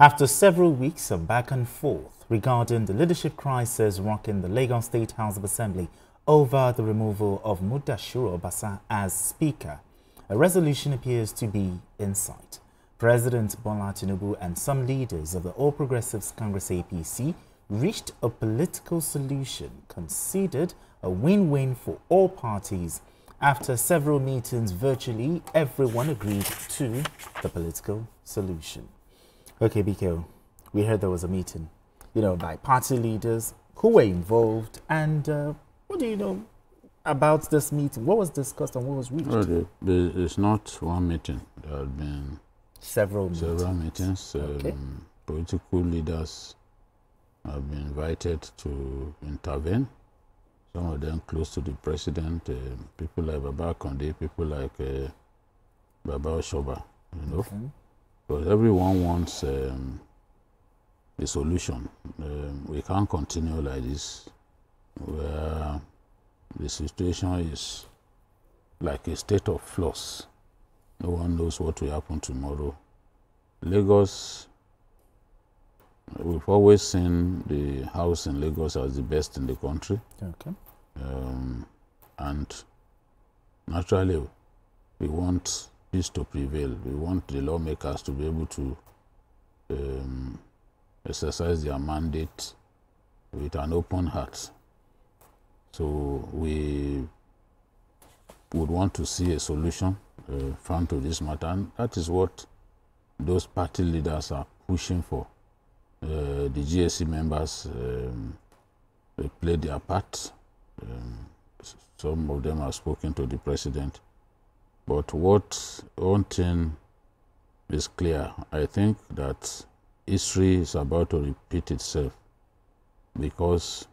After several weeks of back and forth regarding the leadership crisis rocking the Lagos State House of Assembly over the removal of Mudashiru Obasa as Speaker, a resolution appears to be in sight. President Bola Tinubu and some leaders of the All Progressives Congress APC reached a political solution considered a win-win for all parties. After several meetings, virtually everyone agreed to the political solution. Okay, BKO, we heard there was a meeting, by party leaders who were involved. And what do you know about this meeting? What was discussed and what was reached? Well, it's not one meeting. There have been several meetings. Okay. Political leaders have been invited to intervene. Some of them close to the president, people like Baba Akande, people like Baba Osoba, Okay. But everyone wants a solution. We can't continue like this, where the situation is like a state of flux. No one knows what will happen tomorrow. Lagos, we've always seen the house in Lagos as the best in the country. Okay. And naturally, we want peace to prevail. We want the lawmakers to be able to exercise their mandate with an open heart. So we would want to see a solution found to this matter, and that is what those party leaders are pushing for. The GSC members they played their part. Some of them have spoken to the president. But one thing is clear. I think that history is about to repeat itself, because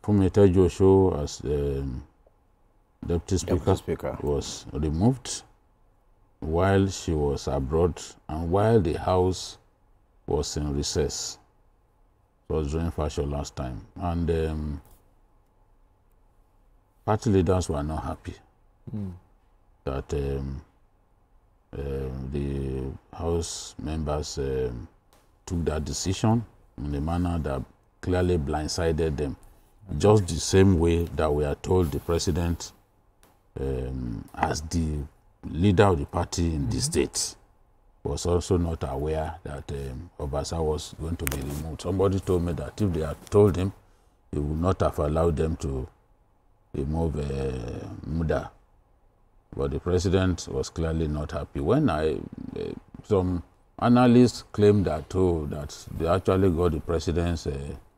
Fumeta Joshua as Deputy Speaker was removed while she was abroad and while the House was in recess. It was during Fashion last time. And party leaders were not happy that the House members took that decision in a manner that clearly blindsided them. Just the same way that we are told the president, as the leader of the party in the state, was also not aware that Obasa was going to be removed. Somebody told me that if they had told him, he would not have allowed them to remove Muda. But the president was clearly not happy. When some analysts claimed that they actually got the president's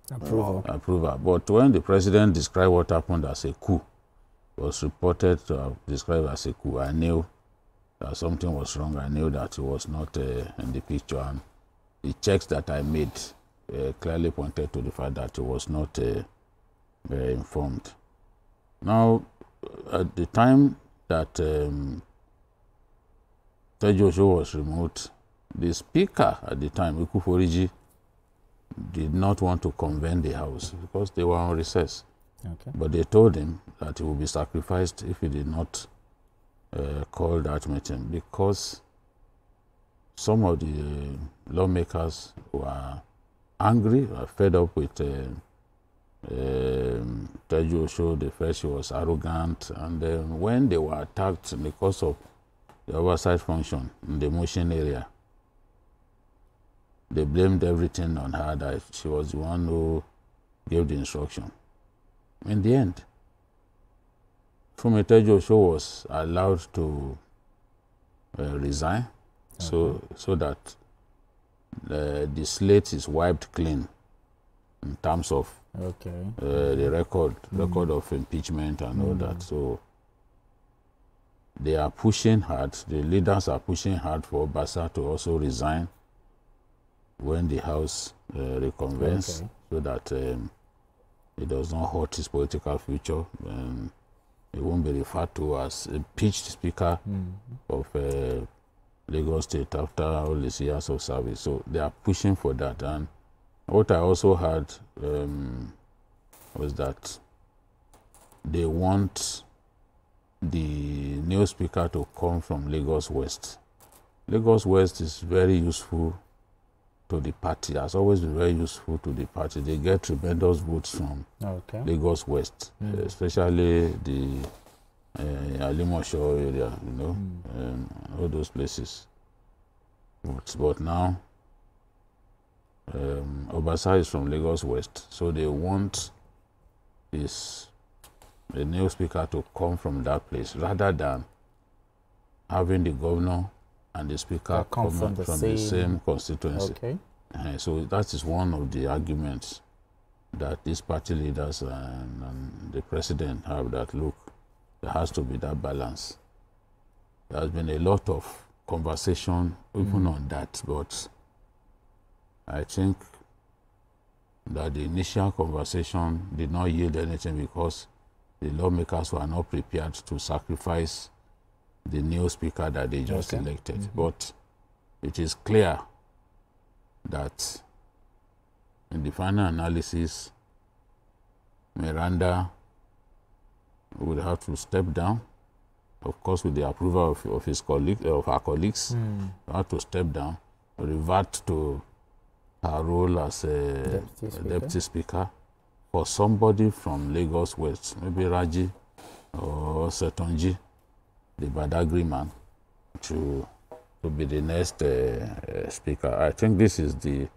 approval. But when the president described what happened as a coup, was reported to have described as a coup, I knew that something was wrong. I knew that he was not in the picture. And the checks that I made clearly pointed to the fact that he was not informed. Now, at the time that Tejoso was removed, the speaker at the time, Ikuforiji, did not want to convene the House because they were on recess. Okay. But they told him that he would be sacrificed if he did not call that meeting, because some of the lawmakers were angry, were fed up with Tejoso. They felt she was arrogant, and when they were attacked because of the oversight function in the motion area, they blamed everything on her, that she was the one who gave the instruction. In the end, Fumeta Joshua was allowed to resign, so that the slate is wiped clean in terms of the record of impeachment and all that. So they are pushing hard. The leaders are pushing hard for Obasa to also resign when the House reconvenes, so that it does not hurt his political future, and he won't be referred to as a impeached speaker of Lagos State after all these years of service. So they are pushing for that. And what I also heard was that they want the new speaker to come from Lagos West. Lagos West is very useful to the party, has always been very useful to the party. They get tremendous votes from Lagos West, especially the Alimosho area, you know, all those places. But now, Obasa is from Lagos West, so they want the new speaker to come from that place rather than having the governor and the speaker come from the same constituency. Okay. So that is one of the arguments that these party leaders and the president have, that look, there has to be that balance. There has been a lot of conversation even on that, but I think that the initial conversation did not yield anything because the lawmakers were not prepared to sacrifice the new speaker that they just elected. But it is clear that in the final analysis, Miranda would have to step down, of course with the approval of his colleague, of our colleagues, have to step down, revert to her role as a deputy speaker for somebody from Lagos West, maybe Raji or Setonji, the Badagry man, to be the next speaker. I think this is the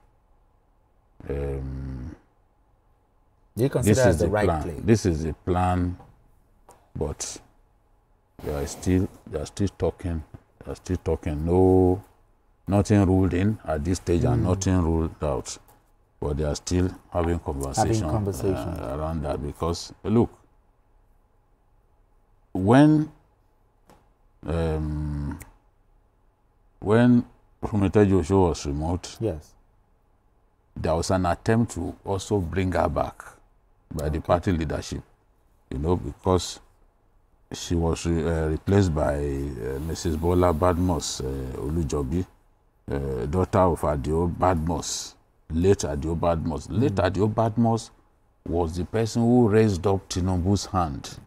you consider as the right plan. This is the plan, but they are still talking. They are still talking. No, nothing ruled in at this stage, and nothing ruled out. But they are still having conversation around that, because look, when Prometheus Joshua was removed, there was an attempt to also bring her back by the party leadership, you know, because she was replaced by Mrs. Bola Badmus Olujobi, daughter of Adio Badmus, late Adio Badmus. Late Adio Badmus was the person who raised up Tinubu's hand.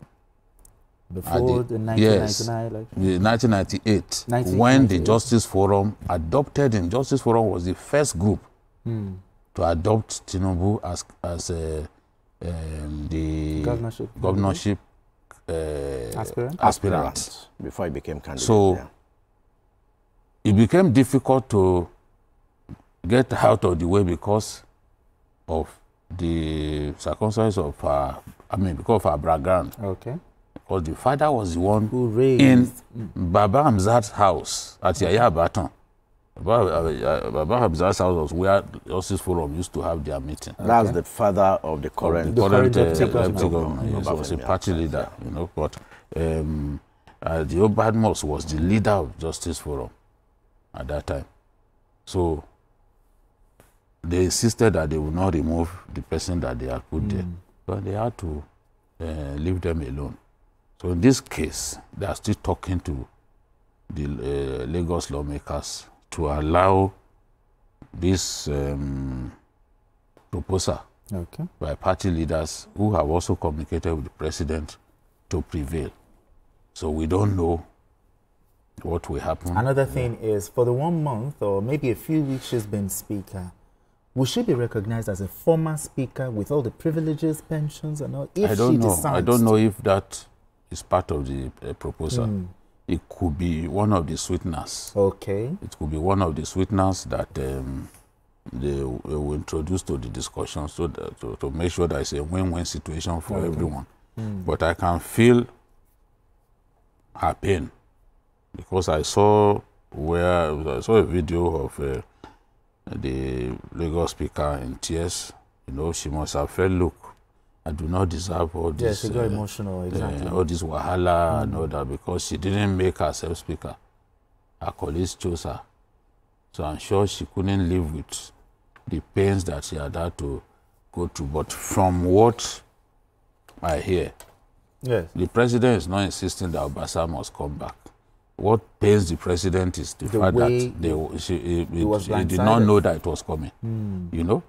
Before the 1999 election? 1998, when the Justice Forum adopted him. Justice Forum was the first group to adopt Tinubu as the governorship aspirant before he became candidate. So it became difficult to get out of the way because of the circumstances of her, because of her background. Because the father was the one who raised in Baba Hamzat's house at Yaya Baton. Baba Hamzat's house was where Justice Forum used to have their meeting. That's the father of the current deputy governor. Yes, was a party leader, you know. But the Badmus was the leader of Justice Forum at that time. So they insisted that they would not remove the person that they had put there, but they had to leave them alone. So in this case, they are still talking to the Lagos lawmakers to allow this proposal by party leaders who have also communicated with the president to prevail. So we don't know what will happen. Another thing is, for the 1 month or maybe a few weeks she's been speaker, will she be recognized as a former speaker with all the privileges, pensions, and all? If I don't she know. decides I don't know if that is part of the proposal. It could be one of the sweeteners. It could be one of the sweeteners that they will introduce to the discussion, so that, to make sure that it's a win-win situation for everyone. But I can feel her pain, because I saw a video of the Lagos speaker in tears. You know, she must have felt, look, I do not deserve all this. Yes, she got emotional, all this wahala and all that, because she didn't make herself speaker. Her colleagues chose her. So I'm sure she couldn't live with the pains that she had to go through. But from what I hear, the president is not insisting that Obasa must come back. What pains the president is the fact that he did not know that it was coming. You know?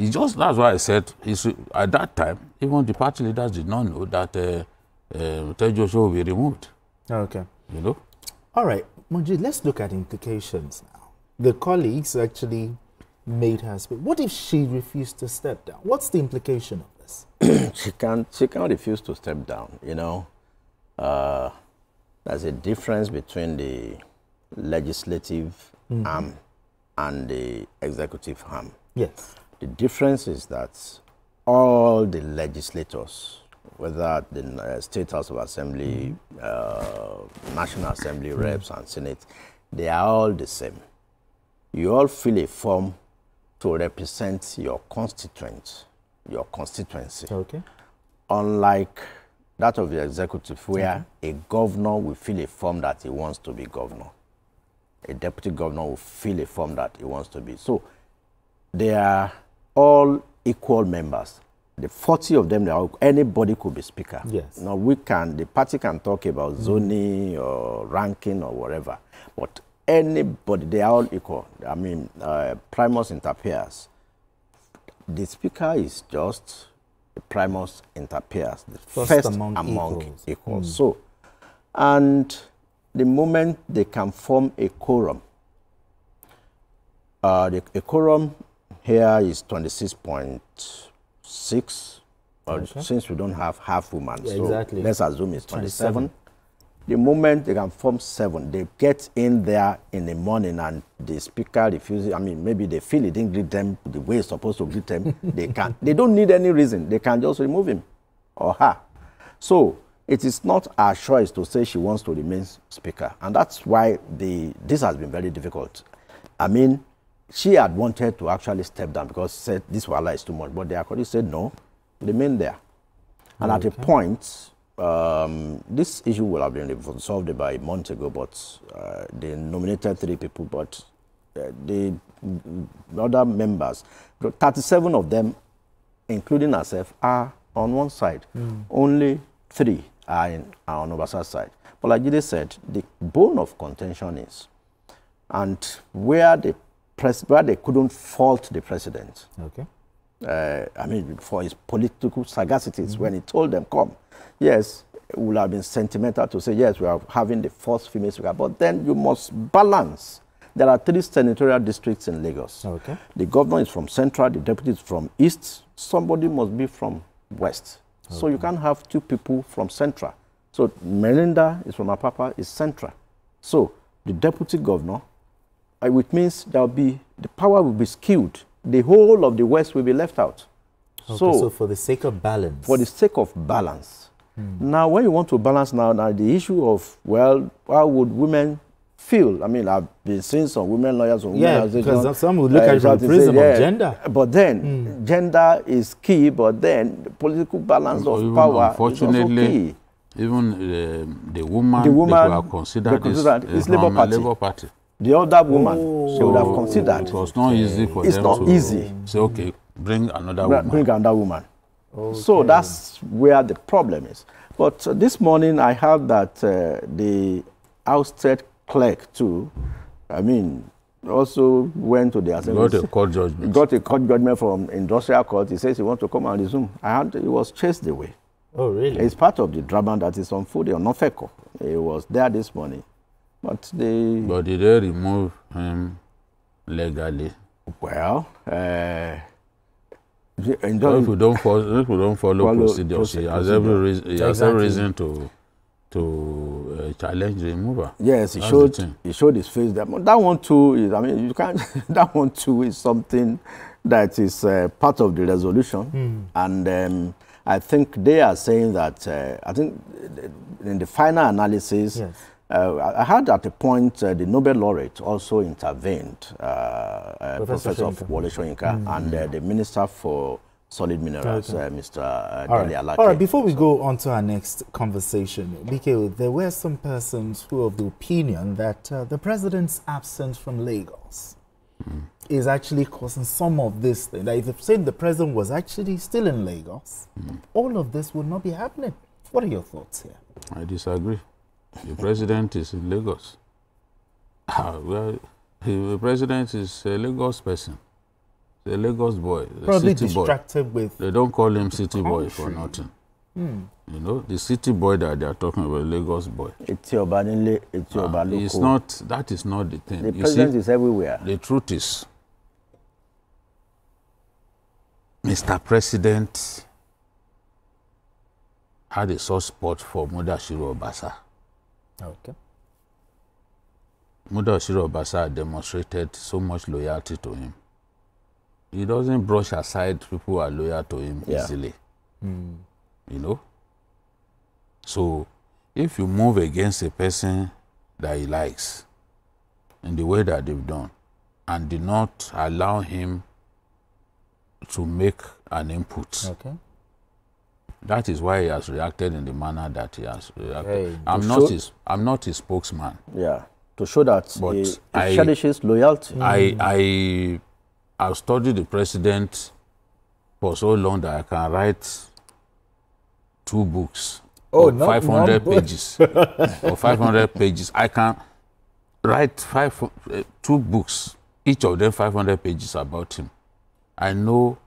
That's why I said, at that time, even the party leaders did not know that Tejoshua will be removed. You know? All right, Monji, let's look at implications now. The colleagues actually made her speak. What if she refused to step down? What's the implication of this? She can't refuse to step down, you know. There's a difference between the legislative arm and the executive arm. Yes. The difference is that all the legislators, whether at the State House of Assembly, National Assembly, Reps and Senate, they are all the same. You all fill a form to represent your constituent, your constituency. Okay. Unlike that of the executive, where a governor will fill a form that he wants to be governor. A deputy governor will fill a form that he wants to be. So they are all equal members. The 40 of them, anybody could be speaker. Yes. Now the party can talk about zoning or ranking or whatever, but anybody, they are all equal. I mean, primus inter pares. The speaker is just the primus inter pares, the first among equals. So, and the moment they can form a quorum, a quorum here is 26.6, since we don't have half women, so exactly. Let's assume it's 27. The moment they can form 7, they get in there in the morning and the speaker refuses, I mean, maybe they feel he didn't greet them the way it's supposed to greet them, they don't need any reason, they can just remove him or her. So it is not our choice to say she wants to remain speaker, and that's why this has been very difficult. I mean, she had wanted to actually step down because she said this wala is too much, but the Akodi said no, remain there. And at a point, this issue will have been resolved by a month ago, but they nominated 3 people, but the other members, 37 of them, including herself, are on one side. Only 3 are on Obasa's side. But like Jide said, the bone of contention is, and where they couldn't fault the president. Okay. I mean, for his political sagacities, when he told them, come, yes, it would have been sentimental to say, yes, we are having the first female speaker, but then you must balance. There are 3 senatorial districts in Lagos. Okay. The governor is from Central, the deputy is from East, somebody must be from West. Okay. So you can't have 2 people from Central. So Melinda is from Apapa, is Central. So the deputy governor, which means the power will be skewed. The whole of the West will be left out. Okay, so for the sake of balance. For the sake of balance. Now, when you want to balance now the issue of, well, how would women feel? I mean, I've been seeing some women lawyers or women because some would look at it from the prism of gender. But then, gender is key, but then the political balance of power is also key. Even the woman they were considered is Labour Party. The other woman, she would have considered. It was not easy for them to say, okay, bring another woman. Bring another woman. Okay. So that's where the problem is. But this morning I heard that the ousted clerk too, I mean, also went to the assembly. Got a court judgment. Got a court judgment from industrial court. He says he wants to come and resume. He was chased away. Oh, really? It's part of the drama that is on food on Nofeko. He was there this morning. But did they remove him legally? Well, if we don't follow procedures, he has every reason to challenge the remover. Yes, he showed his face. That one too is, I mean, you can't. That one too is something that is part of the resolution, and I think they are saying that. I think in the final analysis. Yes. I heard at a point the Nobel laureate also intervened, Professor Wole Soyinka, and the Minister for Solid Minerals, Mr. Dele Alake. All right, before we go on to our next conversation, BK, there were some persons who are of the opinion that the president's absence from Lagos is actually causing some of this thing. That if saying the president was actually still in Lagos, all of this would not be happening. What are your thoughts here? I disagree. The president is in Lagos. Well, the president is a Lagos person. The Lagos boy. The probably city distracted boy. with. They don't call him city boy for nothing. You know, the city boy that they are talking about, Lagos boy. It's your banile, it's your it's not. That is not the thing. The president is everywhere. The truth is, Mr. President had a soft spot for Mudashiru Obasa. Okay. Mudashiru Obasa demonstrated so much loyalty to him. He doesn't brush aside people who are loyal to him easily. You know? So, if you move against a person that he likes in the way that they've done and did not allow him to make an input, Okay. that is why he has reacted in the manner that he has reacted. Hey, I'm not his spokesman. Yeah, to show that But he cherishes loyalty. I've studied the president for so long that I can write 2 books of 500 pages. Or 500 pages. I can write 2 books, each of them 500 pages about him. I know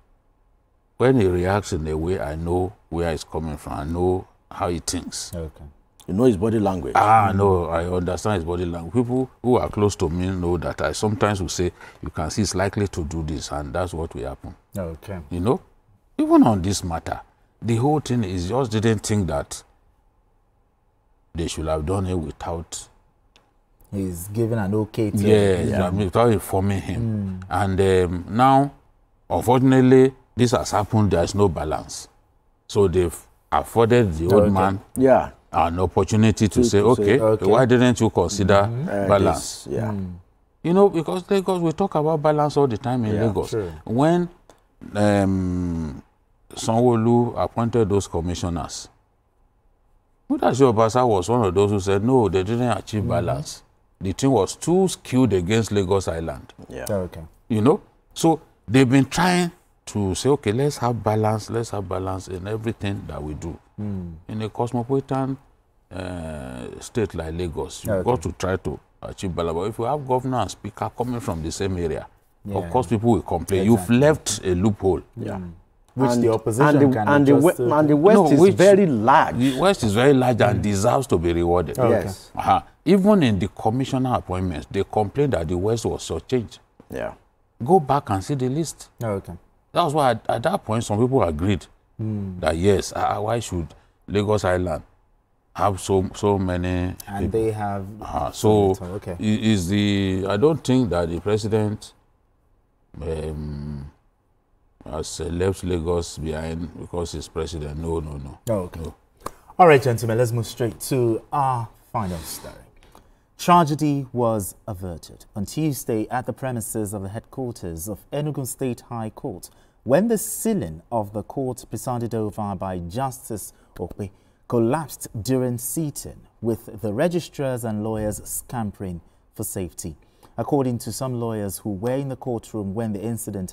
when he reacts in a way, I know where he's coming from. I know how he thinks. Okay. You know his body language. No, I understand his body language. People who are close to me know that I sometimes will say, you can see he's likely to do this, and that's what will happen. Okay. You know? Even on this matter, the whole thing is just didn't think that they should have done it without... He's given an okay to I mean, without informing him. And now, unfortunately, this has happened, there's no balance. So they've afforded the old man an opportunity to say, okay, why didn't you consider balance? You know, because Lagos, we talk about balance all the time in Lagos. Sure. When Sanwo-Olu appointed those commissioners, Mudashiru Obasa was one of those who said, no, they didn't achieve balance. The thing was too skewed against Lagos Island. Okay. You know? So they've been trying to say, okay, let's have balance in everything that we do. In a cosmopolitan state like Lagos, you've got to try to achieve balance. But if you have governor and speaker coming from the same area, of course people will complain. You've left a loophole. Which the opposition can and the West is very large. The West is very large and deserves to be rewarded. Yes. Even in the commissioner appointments, they complained that the West was shortchanged. Go back and see the list. Okay. That was why at that point some people agreed that yes, why should Lagos Island have so many And people? they have so okay. is the I don't think that the president has left Lagos behind because he's president. No. Okay. No. All right, gentlemen, let's move straight to our final story. Tragedy was averted on Tuesday at the premises of the headquarters of Ogun State High Court when the ceiling of the court presided over by Justice Okpe collapsed during seating, with the registrars and lawyers scampering for safety. According to some lawyers who were in the courtroom when the incident